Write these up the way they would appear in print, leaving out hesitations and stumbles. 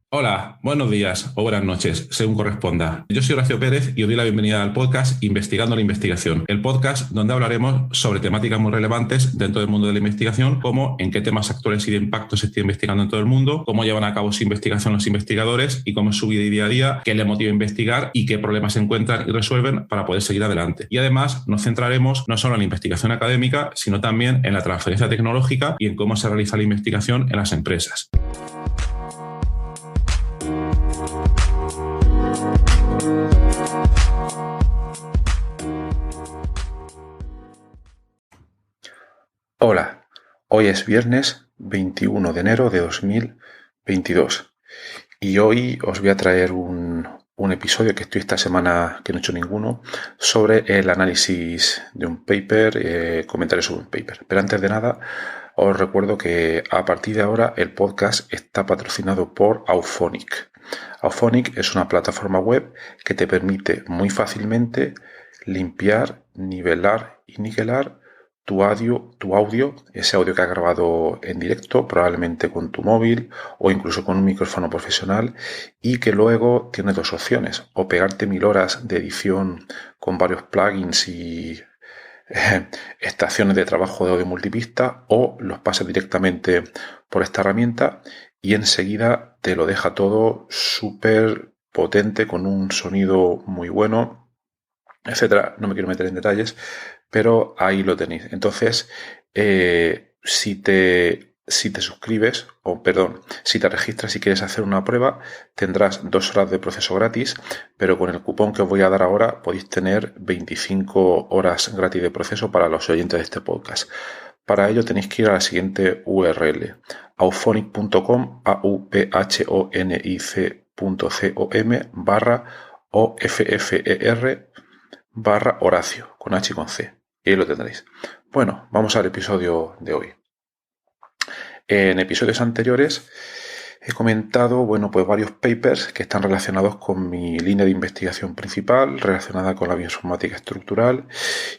Hola, buenos días o buenas noches, según corresponda. Yo soy Horacio Pérez y os doy la bienvenida al podcast Investigando la Investigación, el podcast donde hablaremos sobre temáticas muy relevantes dentro del mundo de la investigación, como en qué temas actuales y de impacto se está investigando en todo el mundo, cómo llevan a cabo su investigación los investigadores y cómo es su vida y día a día, qué les motiva a investigar y qué problemas encuentran y resuelven para poder seguir adelante. Y además nos centraremos no solo en la investigación académica, sino también en la transferencia tecnológica y en cómo se realiza la investigación en las empresas. Hola, hoy es viernes 21 de enero de 2022 y hoy os voy a traer un episodio que estoy esta semana, que no he hecho ninguno, sobre el análisis de un paper, comentarios sobre un paper. Pero antes de nada, os recuerdo que a partir de ahora el podcast está patrocinado por Auphonic. Auphonic es una plataforma web que te permite muy fácilmente limpiar, nivelar y niquelar tu audio, ese audio que has grabado en directo, probablemente con tu móvil o incluso con un micrófono profesional, y que luego tienes dos opciones: o pegarte 1000 horas de edición con varios plugins y estaciones de trabajo de audio multipista, o los pasas directamente por esta herramienta y enseguida te lo deja todo súper potente, con un sonido muy bueno, etcétera. No me quiero meter en detalles, pero ahí lo tenéis. Entonces, si te suscribes, o perdón, si te registras y quieres hacer una prueba, tendrás 2 horas de proceso gratis, pero con el cupón que os voy a dar ahora podéis tener 25 horas gratis de proceso para los oyentes de este podcast. Para ello tenéis que ir a la siguiente URL: auphonic.com, auphonicc.com/OFFER Horacio, con H y con C. Y ahí lo tendréis. Bueno, vamos al episodio de hoy. En episodios anteriores he comentado, pues varios papers que están relacionados con mi línea de investigación principal, relacionada con la bioinformática estructural,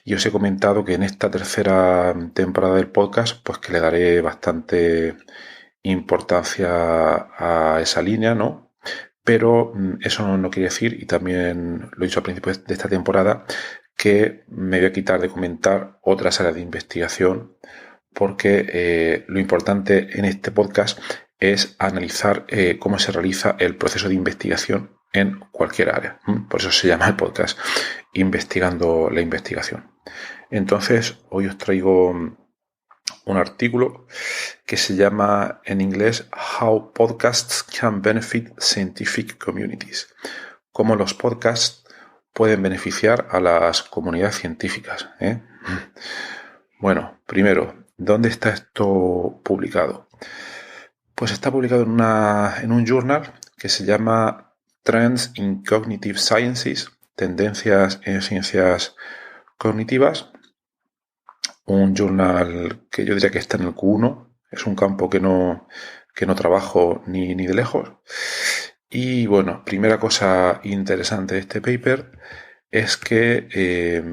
y os he comentado que en esta tercera temporada del podcast, pues que le daré bastante importancia a esa línea, ¿no? Pero eso no quiere decir, y también lo he dicho al principio de esta temporada, que me voy a quitar de comentar otras áreas de investigación, porque lo importante en este podcast es analizar cómo se realiza el proceso de investigación en cualquier área. Por eso se llama el podcast Investigando la Investigación. Entonces, hoy os traigo un artículo que se llama en inglés How Podcasts Can Benefit Scientific Communities. Cómo los podcasts pueden beneficiar a las comunidades científicas. Bueno, primero, ¿dónde está esto publicado? Pues está publicado en un journal que se llama Trends in Cognitive Sciences, Tendencias en Ciencias Cognitivas. Un journal que yo diría que está en el Q1, es un campo que no trabajo ni de lejos. Y bueno, primera cosa interesante de este paper es que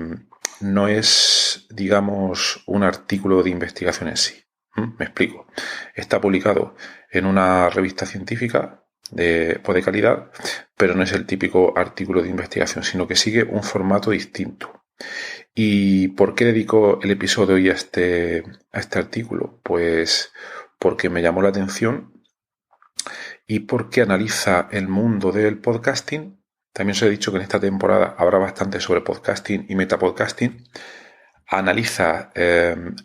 no es, digamos, un artículo de investigación en sí. Me explico. Está publicado en una revista científica de calidad, pero no es el típico artículo de investigación, sino que sigue un formato distinto. ¿Y por qué dedico el episodio hoy a este artículo? Pues porque me llamó la atención y porque analiza el mundo del podcasting. También os he dicho que en esta temporada habrá bastante sobre podcasting y metapodcasting. Analiza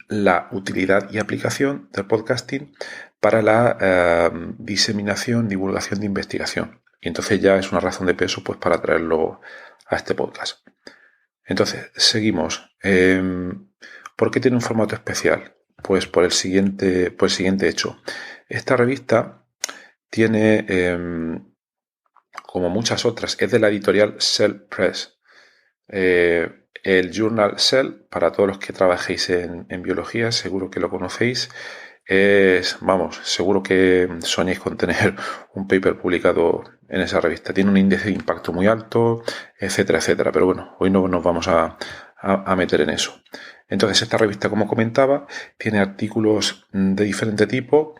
la utilidad y aplicación del podcasting para la diseminación, divulgación de investigación. Y entonces ya es una razón de peso, pues, para traerlo a este podcast. Entonces, seguimos. ¿Por qué tiene un formato especial? Pues por el siguiente hecho. Esta revista tiene, como muchas otras, es de la editorial Cell Press. El journal Cell, para todos los que trabajéis en biología, seguro que lo conocéis. Seguro que soñéis con tener un paper publicado en esa revista. Tiene un índice de impacto muy alto, etcétera, etcétera. Pero bueno, hoy no nos vamos a meter en eso. Entonces, esta revista, como comentaba, tiene artículos de diferente tipo,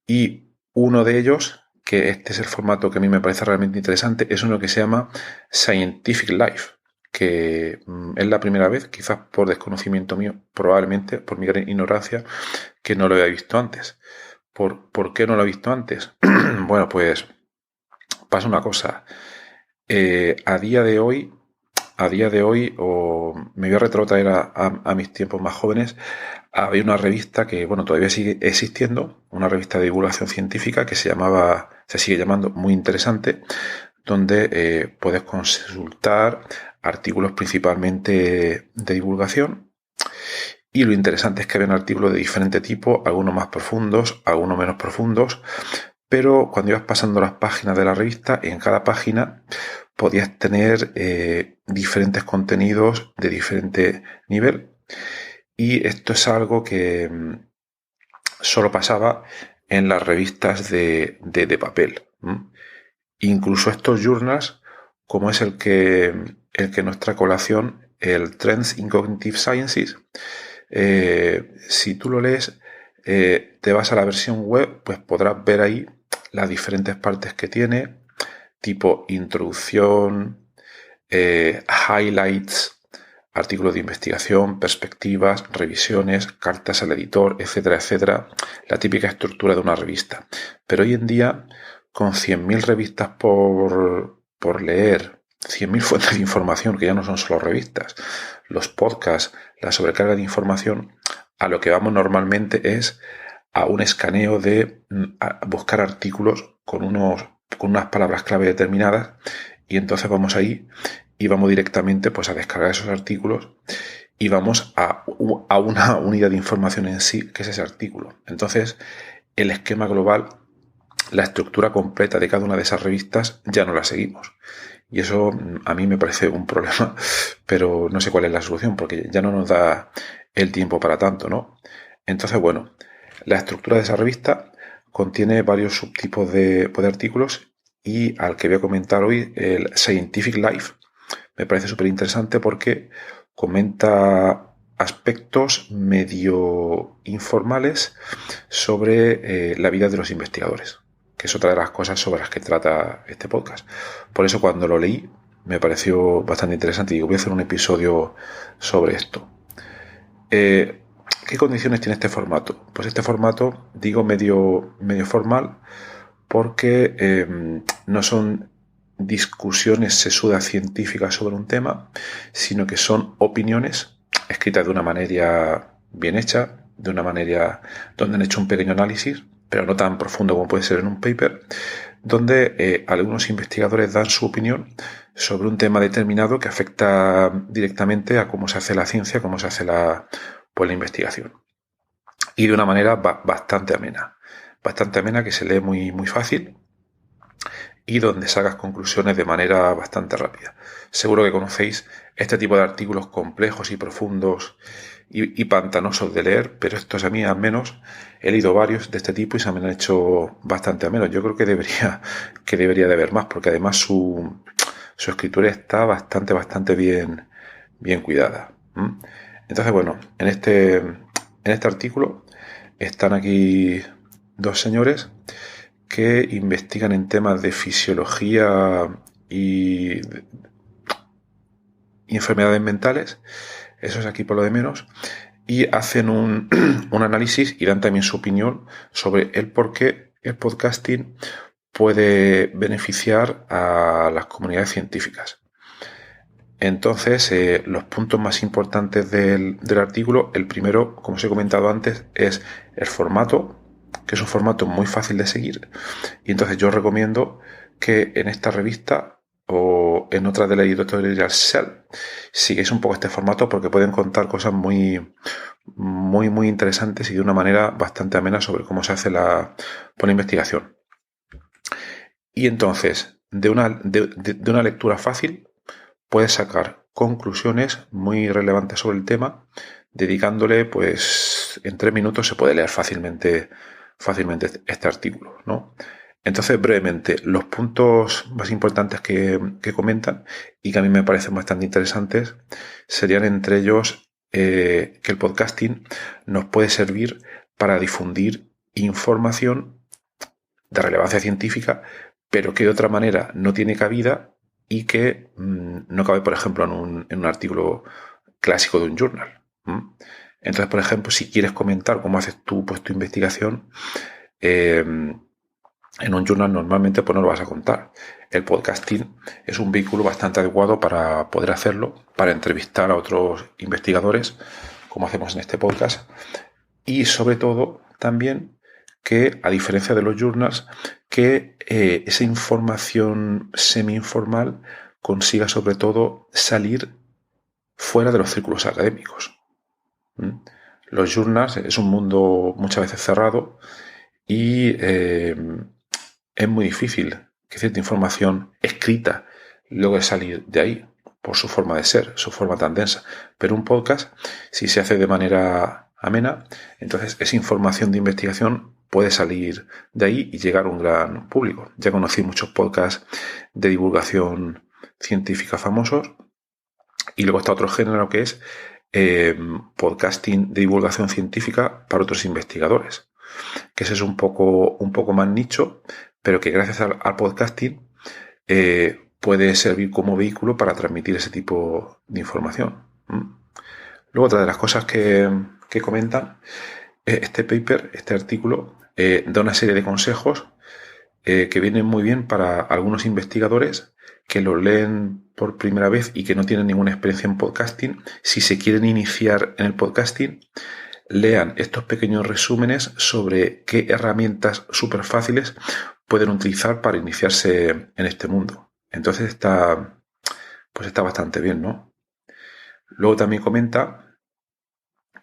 y uno de ellos que este es el formato que a mí me parece realmente interesante, es uno que se llama Scientific Life, que es la primera vez, quizás por desconocimiento mío, probablemente por mi gran ignorancia, que no lo había visto antes. ¿Por qué no lo he visto antes? Bueno, pues pasa una cosa. A día de hoy, o me voy a retrotraer a mis tiempos más jóvenes, había una revista que, bueno, todavía sigue existiendo, una revista de divulgación científica que se sigue llamando Muy Interesante, donde puedes consultar artículos principalmente de divulgación. Y lo interesante es que había artículos de diferente tipo, algunos más profundos, algunos menos profundos, pero cuando ibas pasando las páginas de la revista, en cada página podías tener diferentes contenidos de diferente nivel. Y esto es algo que solo pasaba en las revistas de papel. Incluso estos journals, como es el que nos trae colación, el Trends in Cognitive Sciences, si tú lo lees, te vas a la versión web, pues podrás ver ahí las diferentes partes que tiene, tipo introducción, highlights, artículos de investigación, perspectivas, revisiones, cartas al editor, etcétera, etcétera, la típica estructura de una revista. Pero hoy en día, con 100.000 revistas por leer, 100.000 fuentes de información, que ya no son solo revistas, los podcasts, la sobrecarga de información, a lo que vamos normalmente es a un escaneo de buscar artículos con unas palabras clave determinadas, y entonces vamos ahí y vamos directamente pues a descargar esos artículos y vamos a una unidad de información en sí, que es ese artículo. Entonces, el esquema global, la estructura completa de cada una de esas revistas ya no la seguimos. Y eso a mí me parece un problema, pero no sé cuál es la solución, porque ya no nos da el tiempo para tanto, ¿no? Entonces, bueno, la estructura de esa revista contiene varios subtipos de artículos, y al que voy a comentar hoy, el Scientific Life, me parece súper interesante porque comenta aspectos medio informales sobre la vida de los investigadores, que es otra de las cosas sobre las que trata este podcast. Por eso, cuando lo leí, me pareció bastante interesante y digo, voy a hacer un episodio sobre esto. ¿Qué condiciones tiene este formato? Pues este formato, digo medio formal, porque no son discusiones sesudas científicas sobre un tema, sino que son opiniones escritas de una manera bien hecha, de una manera donde han hecho un pequeño análisis, pero no tan profundo como puede ser en un paper, donde algunos investigadores dan su opinión sobre un tema determinado que afecta directamente a cómo se hace la ciencia, cómo se hace la investigación. Y de una manera bastante amena. Bastante amena, que se lee muy, muy fácil y donde sacas conclusiones de manera bastante rápida. Seguro que conocéis este tipo de artículos complejos y profundos y pantanosos de leer, pero estos a mí al menos he leído varios de este tipo y se me han hecho bastante amenos. Yo creo que debería de haber más, porque además su escritura está bastante bien cuidada. Entonces, bueno, en este artículo están aquí dos señores que investigan en temas de fisiología y enfermedades mentales, eso es aquí por lo de menos, y hacen un análisis y dan también su opinión sobre el por qué el podcasting puede beneficiar a las comunidades científicas. Entonces, los puntos más importantes del artículo, el primero, como os he comentado antes, es el formato, que es un formato muy fácil de seguir, y entonces yo os recomiendo que en esta revista o en otra de la editorial Cell sigáis un poco este formato, porque pueden contar cosas muy interesantes y de una manera bastante amena sobre cómo se hace la investigación. Y entonces, de una lectura fácil, puedes sacar conclusiones muy relevantes sobre el tema, dedicándole, pues, en 3 minutos se puede leer fácilmente este artículo, ¿no? Entonces, brevemente, los puntos más importantes que comentan y que a mí me parecen bastante interesantes serían entre ellos que el podcasting nos puede servir para difundir información de relevancia científica, pero que de otra manera no tiene cabida y que no cabe, por ejemplo, en un artículo clásico de un journal. Entonces, por ejemplo, si quieres comentar cómo haces tú pues, tu investigación, en un journal normalmente pues no lo vas a contar. El podcasting es un vehículo bastante adecuado para poder hacerlo, para entrevistar a otros investigadores, como hacemos en este podcast, y sobre todo también que, a diferencia de los journals, que esa información semi-informal consiga sobre todo salir fuera de los círculos académicos. Los journals es un mundo muchas veces cerrado y es muy difícil que cierta información escrita logre salir de ahí por su forma de ser, su forma tan densa. Pero un podcast, si se hace de manera amena, entonces esa información de investigación puede salir de ahí y llegar a un gran público. Ya conocí muchos podcasts de divulgación científica famosos y luego está otro género que es podcasting de divulgación científica para otros investigadores, que ese es un poco más nicho, pero que gracias al podcasting puede servir como vehículo para transmitir ese tipo de información. Luego, otra de las cosas que comentan, este paper, este artículo, da una serie de consejos que vienen muy bien para algunos investigadores que lo leen por primera vez y que no tienen ninguna experiencia en podcasting. Si se quieren iniciar en el podcasting, lean estos pequeños resúmenes sobre qué herramientas súper fáciles pueden utilizar para iniciarse en este mundo. Entonces está bastante bien, ¿no? Luego también comenta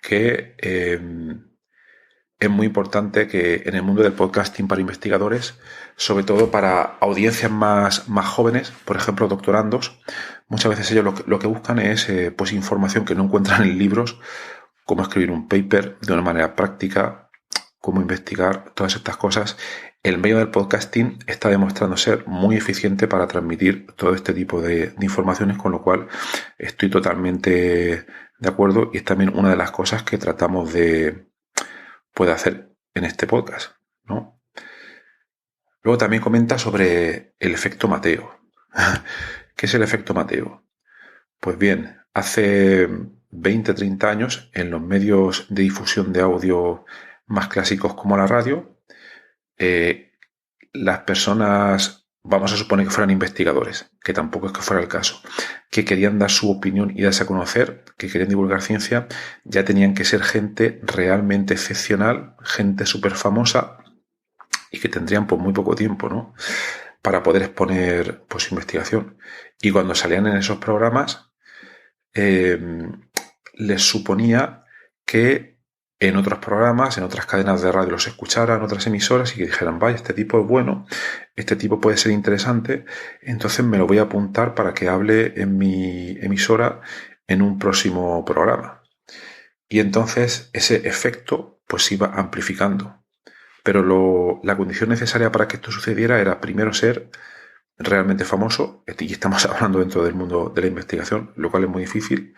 que es muy importante que en el mundo del podcasting para investigadores, sobre todo para audiencias más jóvenes, por ejemplo, doctorandos, muchas veces ellos lo que buscan es pues información que no encuentran en libros, cómo escribir un paper de una manera práctica, cómo investigar, todas estas cosas. El medio del podcasting está demostrando ser muy eficiente para transmitir todo este tipo de informaciones, con lo cual estoy totalmente de acuerdo y es también una de las cosas que tratamos de hacer en este podcast, ¿no? Luego también comenta sobre el efecto Mateo. ¿Qué es el efecto Mateo? Pues bien, hace 20, 30 años, en los medios de difusión de audio más clásicos como la radio, las personas, vamos a suponer que fueran investigadores, que tampoco es que fuera el caso, que querían dar su opinión y darse a conocer, que querían divulgar ciencia, ya tenían que ser gente realmente excepcional, gente súper famosa y que tendrían pues muy poco tiempo, ¿no?, para poder exponer pues su investigación. Y cuando salían en esos programas, les suponía que en otros programas, en otras cadenas de radio los escucharan, otras emisoras, y que dijeran, vaya, este tipo es bueno, este tipo puede ser interesante, entonces me lo voy a apuntar para que hable en mi emisora en un próximo programa. Y entonces ese efecto pues se iba amplificando. Pero la condición necesaria para que esto sucediera era primero ser realmente famoso, y estamos hablando dentro del mundo de la investigación, lo cual es muy difícil,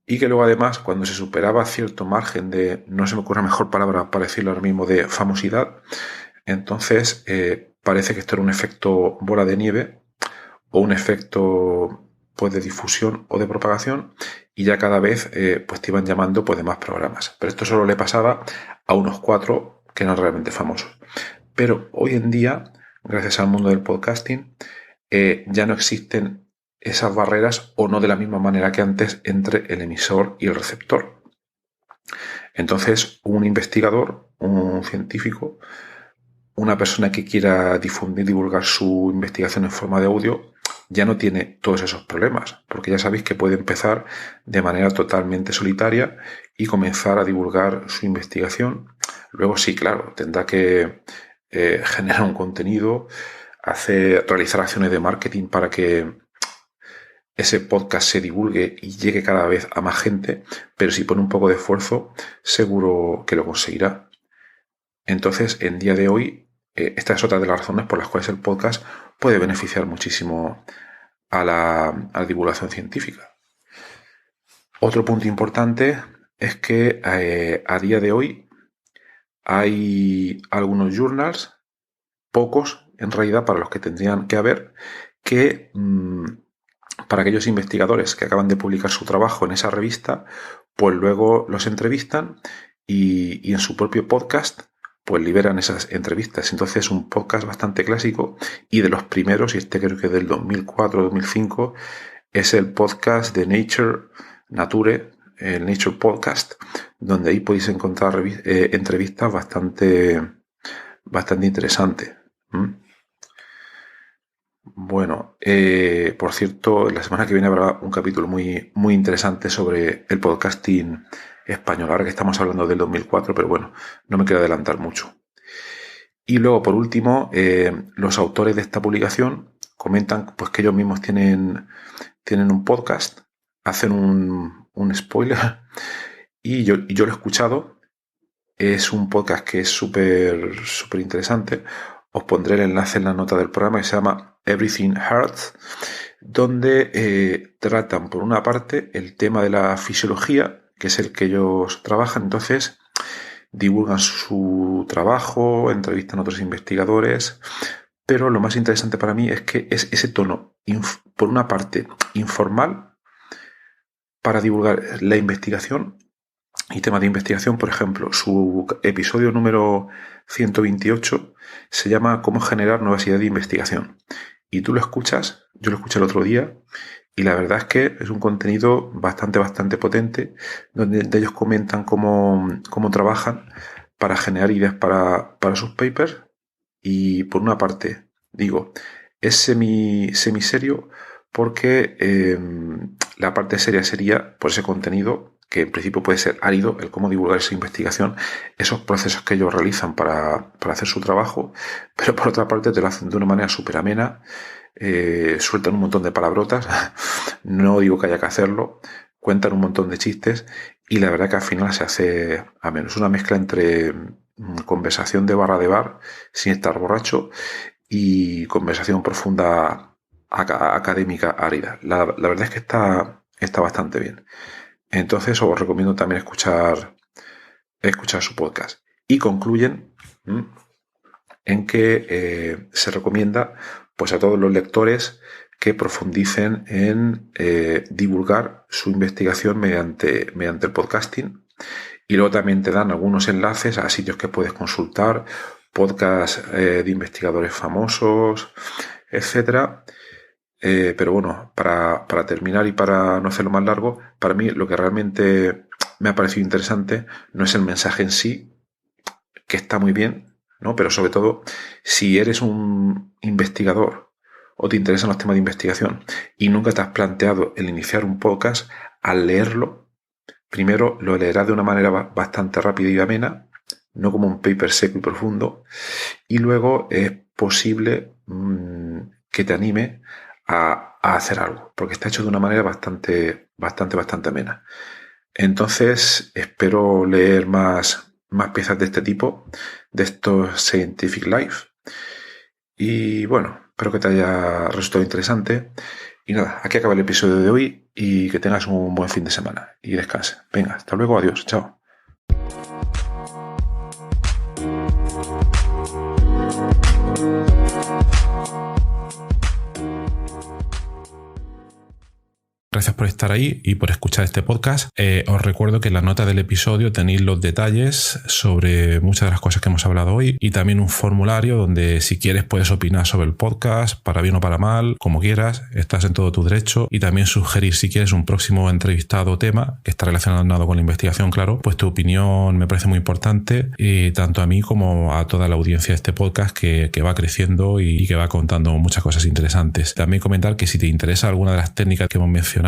y que luego además cuando se superaba cierto margen de, no se me ocurre mejor palabra para decirlo ahora mismo, de famosidad, entonces parece que esto era un efecto bola de nieve o un efecto pues de difusión o de propagación, y ya cada vez pues te iban llamando pues de más programas. Pero esto solo le pasaba a unos 4 que eran realmente famosos. Pero hoy en día, gracias al mundo del podcasting, ya no existen esas barreras, o no de la misma manera que antes, entre el emisor y el receptor. Entonces, un investigador, un científico, una persona que quiera divulgar su investigación en forma de audio, ya no tiene todos esos problemas, porque ya sabéis que puede empezar de manera totalmente solitaria y comenzar a divulgar su investigación. Luego sí, claro, tendrá que generar un contenido, realizar acciones de marketing para que ese podcast se divulgue y llegue cada vez a más gente, pero si pone un poco de esfuerzo, seguro que lo conseguirá. Entonces, en día de hoy, esta es otra de las razones por las cuales el podcast puede beneficiar muchísimo a la divulgación científica. Otro punto importante es que a día de hoy hay algunos journals pocos en realidad para los que tendrían que haber, que para aquellos investigadores que acaban de publicar su trabajo en esa revista, pues luego los entrevistan y en su propio podcast pues liberan esas entrevistas. Entonces es un podcast bastante clásico y de los primeros, y este creo que es del 2004-2005, es el podcast de Nature, el Nature Podcast, donde ahí podéis encontrar entrevistas bastante interesantes. Bueno, por cierto, la semana que viene habrá un capítulo muy, muy interesante sobre el podcasting español, ahora que estamos hablando del 2004, pero bueno, no me quiero adelantar mucho. Y luego, por último, los autores de esta publicación comentan pues, que ellos mismos tienen un podcast, hacen un spoiler, y yo lo he escuchado. Es un podcast que es súper interesante. Os pondré el enlace en la nota del programa, que se llama Everything Hurts, donde tratan por una parte el tema de la fisiología, que es el que ellos trabajan. Entonces divulgan su trabajo, entrevistan a otros investigadores, pero lo más interesante para mí es que es ese tono, por una parte informal, para divulgar la investigación y temas de investigación. Por ejemplo, su episodio número 128 se llama ¿Cómo generar nuevas ideas de investigación? Y tú lo escuchas, yo lo escuché el otro día, y la verdad es que es un contenido bastante potente, donde ellos comentan cómo trabajan para generar ideas para sus papers. Y por una parte, digo, es semiserio porque la parte seria sería por ese contenido, que en principio puede ser árido, el cómo divulgar esa investigación, esos procesos que ellos realizan para hacer su trabajo, pero por otra parte te lo hacen de una manera súper amena, sueltan un montón de palabrotas, no digo que haya que hacerlo, cuentan un montón de chistes y la verdad que al final se hace ameno. Es una mezcla entre conversación de barra de bar, sin estar borracho, y conversación profunda académica árida. La verdad es que está bastante bien. Entonces os recomiendo también escuchar su podcast. Y concluyen en que se recomienda pues a todos los lectores que profundicen en divulgar su investigación mediante el podcasting. Y luego también te dan algunos enlaces a sitios que puedes consultar, podcasts de investigadores famosos, etcétera. Pero bueno, para terminar y para no hacerlo más largo, para mí lo que realmente me ha parecido interesante no es el mensaje en sí, que está muy bien, ¿no? Pero sobre todo, si eres un investigador o te interesan los temas de investigación y nunca te has planteado el iniciar un podcast, al leerlo, primero lo leerás de una manera bastante rápida y amena, no como un paper seco y profundo, y luego es posible que te anime a hacer algo, porque está hecho de una manera bastante amena. Entonces espero leer más piezas de este tipo, de estos Scientific Life, y bueno, espero que te haya resultado interesante. Y nada, aquí acaba el episodio de hoy y que tengas un buen fin de semana y descanse. Venga, hasta luego, adiós, chao. Gracias por estar ahí y por escuchar este podcast. Os recuerdo que en la nota del episodio tenéis los detalles sobre muchas de las cosas que hemos hablado hoy y también un formulario donde si quieres puedes opinar sobre el podcast, para bien o para mal, como quieras, estás en todo tu derecho, y también sugerir si quieres un próximo entrevistado o tema que está relacionado con la investigación, claro, pues tu opinión me parece muy importante, tanto a mí como a toda la audiencia de este podcast que va creciendo y que va contando muchas cosas interesantes. También comentar que si te interesa alguna de las técnicas que hemos mencionado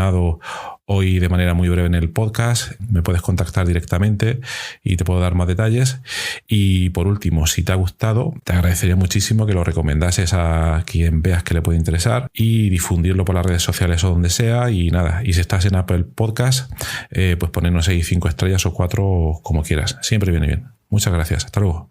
hoy de manera muy breve en el podcast, me puedes contactar directamente y te puedo dar más detalles. Y por último, si te ha gustado, te agradecería muchísimo que lo recomendases a quien veas que le puede interesar y difundirlo por las redes sociales o donde sea. Y nada, y si estás en Apple Podcast, pues ponernos ahí 5 estrellas o 4 como quieras, siempre viene bien. Muchas gracias, hasta luego.